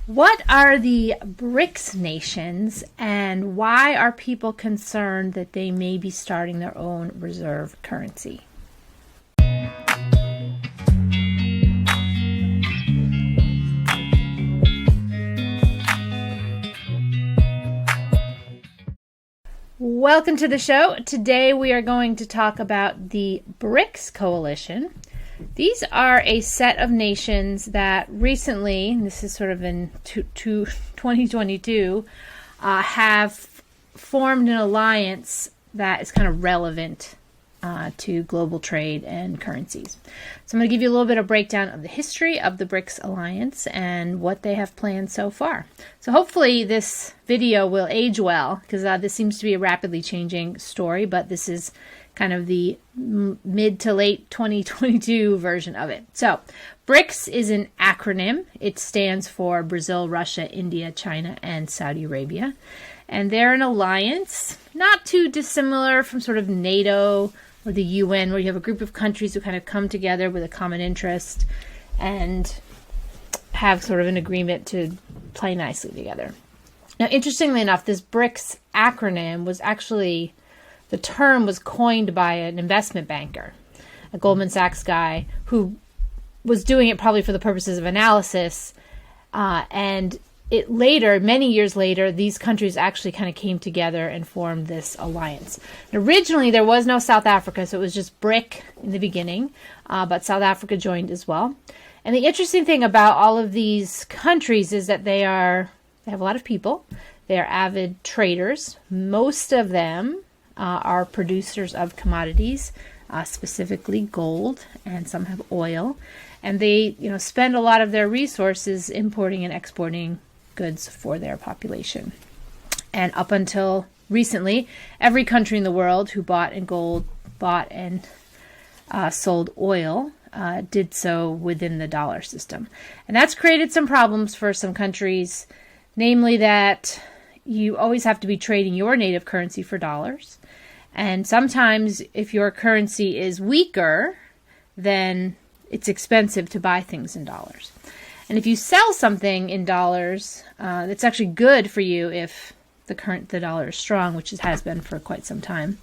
What are the BRICS nations, and why are people concerned that they may be starting their own reserve currency? Welcome to the show. Today we are going to talk about the BRICS coalition. These are a set of nations that recently, and this is sort of in 2022, have formed an alliance that is kind of relevant to global trade and currencies. So I'm going to give you a little bit of breakdown of the history of the BRICS alliance and what they have planned so far. So hopefully this video will age well, because this seems to be a rapidly changing story, but this is kind of the mid to late 2022 version of it. So BRICS is an acronym. It stands for Brazil, Russia, India, China, and Saudi Arabia. And they're an alliance, not too dissimilar from sort of NATO or the UN, where you have a group of countries who kind of come together with a common interest and have sort of an agreement to play nicely together. Now, interestingly enough, this BRICS acronym was actually, the term was coined by an investment banker, a Goldman Sachs guy, who was doing it probably for the purposes of analysis. And it later, many years later, these countries actually kind of came together and formed this alliance. And originally, there was no South Africa, so it was just BRIC in the beginning, but South Africa joined as well. And the interesting thing about all of these countries is that they have a lot of people. They are avid traders. Most of them are producers of commodities, specifically gold, and some have oil. And they, spend a lot of their resources importing and exporting goods for their population. And up until recently, every country in the world who bought and sold oil did so within the dollar system. And that's created some problems for some countries, namely that you always have to be trading your native currency for dollars. And sometimes if your currency is weaker, then it's expensive to buy things in dollars. And if you sell something in dollars, it's actually good for you if the dollar is strong, which it has been for quite some time.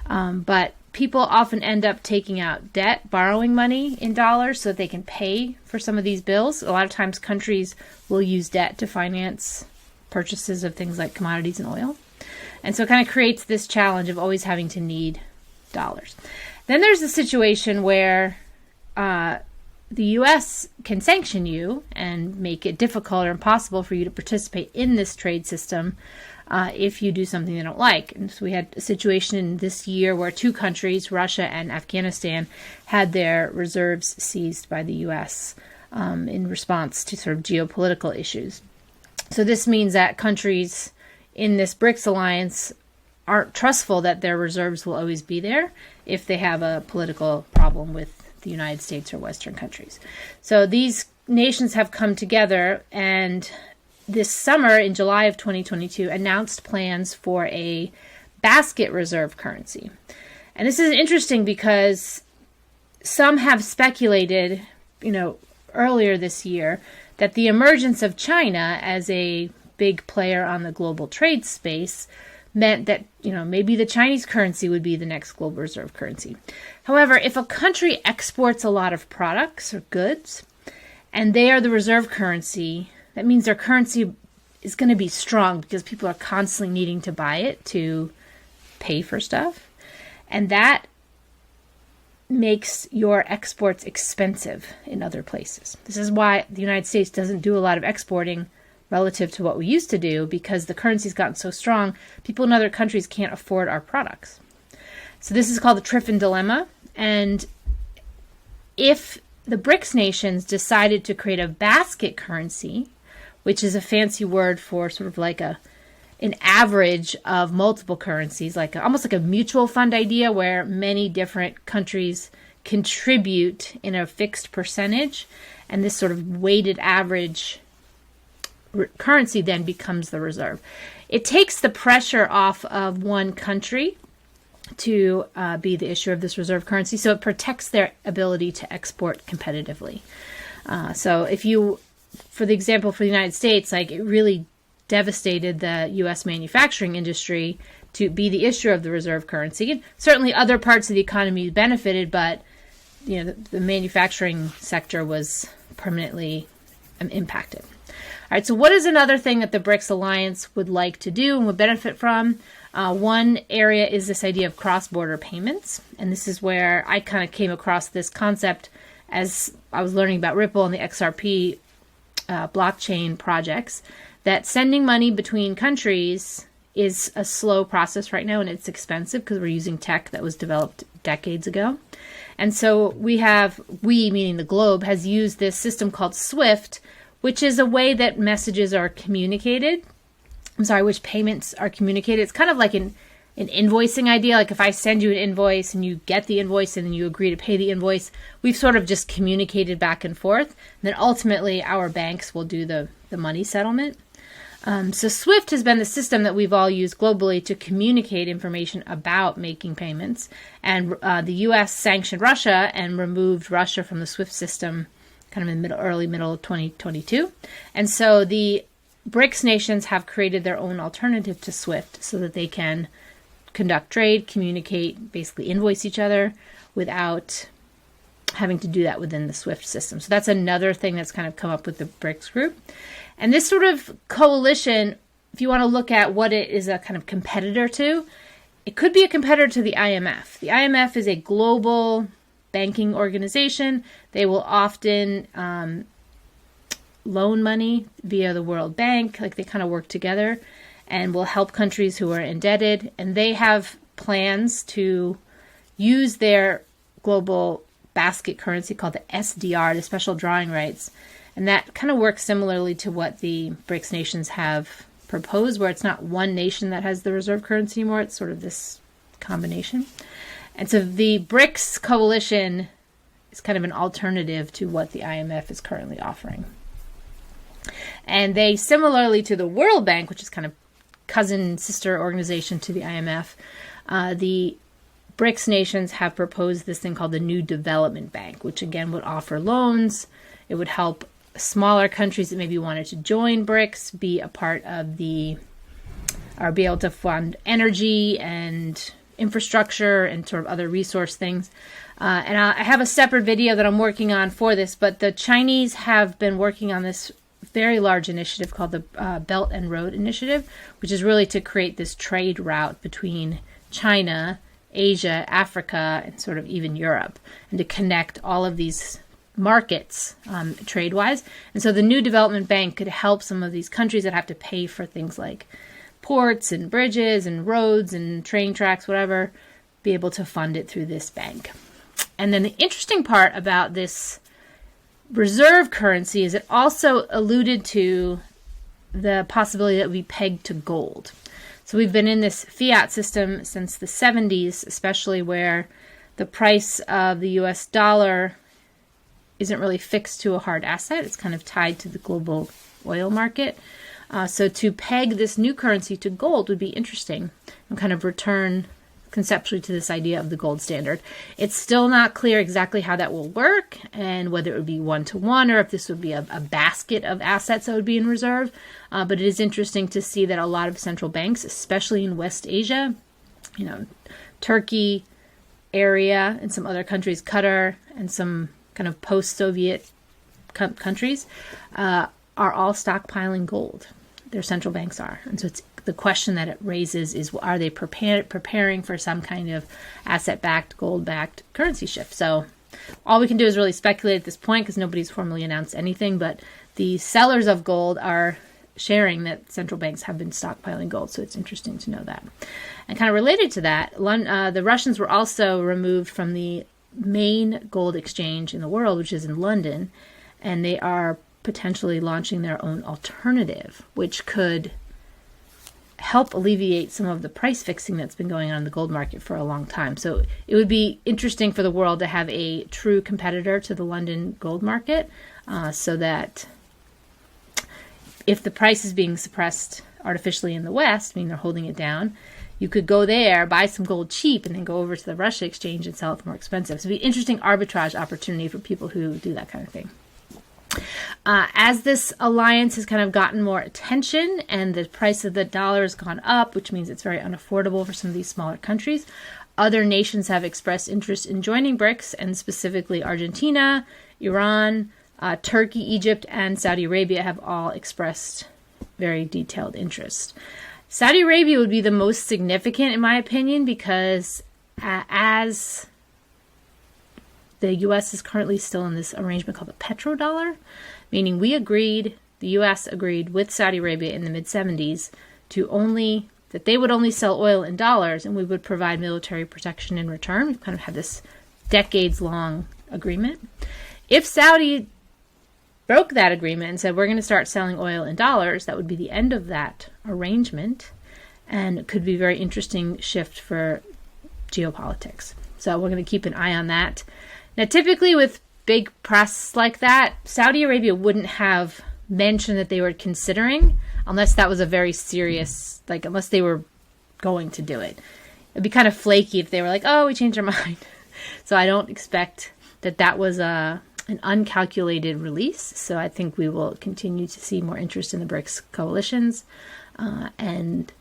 But people often end up taking out debt, borrowing money in dollars so that they can pay for some of these bills. A lot of times countries will use debt to finance purchases of things like commodities and oil. And so it kind of creates this challenge of always having to need dollars. Then there's the situation where the U.S. can sanction you and make it difficult or impossible for you to participate in this trade system if you do something they don't like. And so we had a situation this year where two countries, Russia and Afghanistan, had their reserves seized by the U.S. In response to sort of geopolitical issues. So this means that countries in this BRICS alliance aren't trustful that their reserves will always be there if they have a political problem with the United States or Western countries. So these nations have come together, and this summer in July of 2022 announced plans for a basket reserve currency. And this is interesting because some have speculated, earlier this year that the emergence of China as a big player on the global trade space meant that, maybe the Chinese currency would be the next global reserve currency. However, if a country exports a lot of products or goods, and they are the reserve currency, that means their currency is going to be strong because people are constantly needing to buy it to pay for stuff. And that makes your exports expensive in other places. This is why the United States doesn't do a lot of exporting relative to what we used to do, because the currency's gotten so strong, people in other countries can't afford our products. So this is called the Triffin dilemma. And if the BRICS nations decided to create a basket currency, which is a fancy word for sort of like an average of multiple currencies, almost like a mutual fund idea where many different countries contribute in a fixed percentage, and this sort of weighted average currency then becomes the reserve. It takes the pressure off of one country to be the issuer of this reserve currency, so it protects their ability to export competitively. So if you for the example, for the United States, like it really devastated the U.S. manufacturing industry to be the issuer of the reserve currency. And certainly other parts of the economy benefited, but the manufacturing sector was permanently impacted. All right, so what is another thing that the BRICS alliance would like to do and would benefit from? One area is this idea of cross-border payments. And this is where I kind of came across this concept as I was learning about Ripple and the XRP blockchain projects, that sending money between countries is a slow process right now, and it's expensive because we're using tech that was developed decades ago. And so we, meaning the globe, has used this system called SWIFT, which is a way that messages are communicated. Which payments are communicated. It's kind of like an invoicing idea. Like if I send you an invoice and you get the invoice and then you agree to pay the invoice, we've sort of just communicated back and forth. And then ultimately our banks will do the money settlement. So SWIFT has been the system that we've all used globally to communicate information about making payments. And the U.S. sanctioned Russia and removed Russia from the SWIFT system kind of in the early middle of 2022. And so the BRICS nations have created their own alternative to SWIFT so that they can conduct trade, communicate, basically invoice each other without having to do that within the SWIFT system. So that's another thing that's kind of come up with the BRICS group. And this sort of coalition, if you want to look at what it is a kind of competitor to, it could be a competitor to the IMF. The IMF is a global banking organization. They will often loan money via the World Bank. Like they kind of work together and will help countries who are indebted. And they have plans to use their global basket currency called the SDR, the special drawing rights. And that kind of works similarly to what the BRICS nations have proposed, where it's not one nation that has the reserve currency anymore. It's sort of this combination. And so the BRICS coalition is kind of an alternative to what the IMF is currently offering. And they, similarly to the World Bank, which is kind of cousin sister organization to the IMF, the BRICS nations have proposed this thing called the New Development Bank, which again would offer loans. It would help smaller countries that maybe wanted to join BRICS be a part of or be able to fund energy and infrastructure and sort of other resource things. And I have a separate video that I'm working on for this, but the Chinese have been working on this very large initiative called the Belt and Road Initiative, which is really to create this trade route between China, Asia, Africa, and sort of even Europe, and to connect all of these markets trade-wise. And so the New Development Bank could help some of these countries that have to pay for things like ports and bridges and roads and train tracks, whatever, be able to fund it through this bank. And then the interesting part about this reserve currency is it also alluded to the possibility that it would be pegged to gold. So we've been in this fiat system since the 70s, especially where the price of the US dollar isn't really fixed to a hard asset. It's kind of tied to the global oil market. So to peg this new currency to gold would be interesting and kind of return conceptually to this idea of the gold standard. It's still not clear exactly how that will work and whether it would be one-to-one or if this would be a basket of assets that would be in reserve. But it is interesting to see that a lot of central banks, especially in West Asia, Turkey area and some other countries, Qatar and some kind of post-Soviet countries, are all stockpiling gold. Their central banks are. And so it's the question that it raises is, are they preparing for some kind of asset-backed, gold-backed currency shift? So all we can do is really speculate at this point because nobody's formally announced anything, but the sellers of gold are sharing that central banks have been stockpiling gold. So it's interesting to know that. And kind of related to that, the Russians were also removed from the main gold exchange in the world, which is in London, and they are potentially launching their own alternative, which could help alleviate some of the price fixing that's been going on in the gold market for a long time. So it would be interesting for the world to have a true competitor to the London gold market, so that if the price is being suppressed artificially in the West, meaning they're holding it down, you could go there, buy some gold cheap, and then go over to the Russia exchange and sell it for more expensive. So it'd be an interesting arbitrage opportunity for people who do that kind of thing. As this alliance has kind of gotten more attention and the price of the dollar has gone up, which means it's very unaffordable for some of these smaller countries, other nations have expressed interest in joining BRICS, and specifically Argentina, Iran, Turkey, Egypt, and Saudi Arabia have all expressed very detailed interest. Saudi Arabia would be the most significant, in my opinion, because as the U.S. is currently still in this arrangement called the petrodollar, meaning the U.S. agreed with Saudi Arabia in the mid-70s that they would only sell oil in dollars and we would provide military protection in return. We've kind of had this decades-long agreement. If Saudi broke that agreement and said, we're going to start selling oil in dollars, that would be the end of that arrangement, and it could be a very interesting shift for geopolitics. So we're going to keep an eye on that. Now, typically with big press like that, Saudi Arabia wouldn't have mentioned that they were considering unless that was a very serious, unless they were going to do it. It'd be kind of flaky if they were like, oh, we changed our mind. So I don't expect that was an uncalculated release. So I think we will continue to see more interest in the BRICS coalitions. And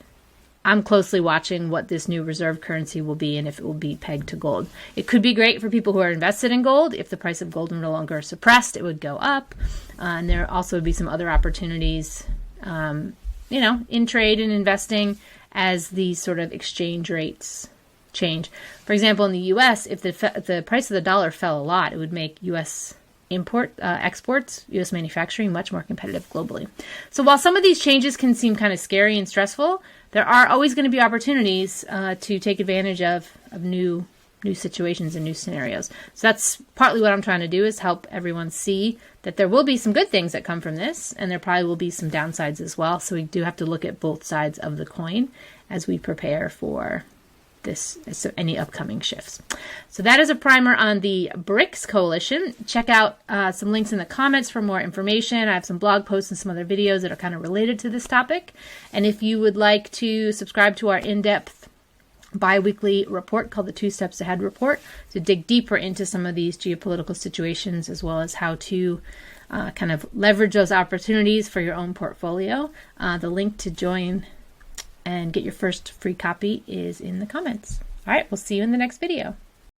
I'm closely watching what this new reserve currency will be and if it will be pegged to gold. It could be great for people who are invested in gold. If the price of gold is no longer suppressed, it would go up. And there also would be some other opportunities, in trade and investing as these sort of exchange rates change. For example, in the U.S., if the price of the dollar fell a lot, it would make U.S. exports, U.S. manufacturing much more competitive globally. So while some of these changes can seem kind of scary and stressful, there are always going to be opportunities to take advantage of new situations and new scenarios. So that's partly what I'm trying to do, is help everyone see that there will be some good things that come from this, and there probably will be some downsides as well. So we do have to look at both sides of the coin as we prepare for any upcoming shifts. So that is a primer on the BRICS coalition. Check out some links in the comments for more information. I have some blog posts and some other videos that are kind of related to this topic. And if you would like to subscribe to our in-depth bi-weekly report called the 2 Steps Ahead report to dig deeper into some of these geopolitical situations, as well as how to kind of leverage those opportunities for your own portfolio, the link to join and get your first free copy is in the comments. All right, we'll see you in the next video.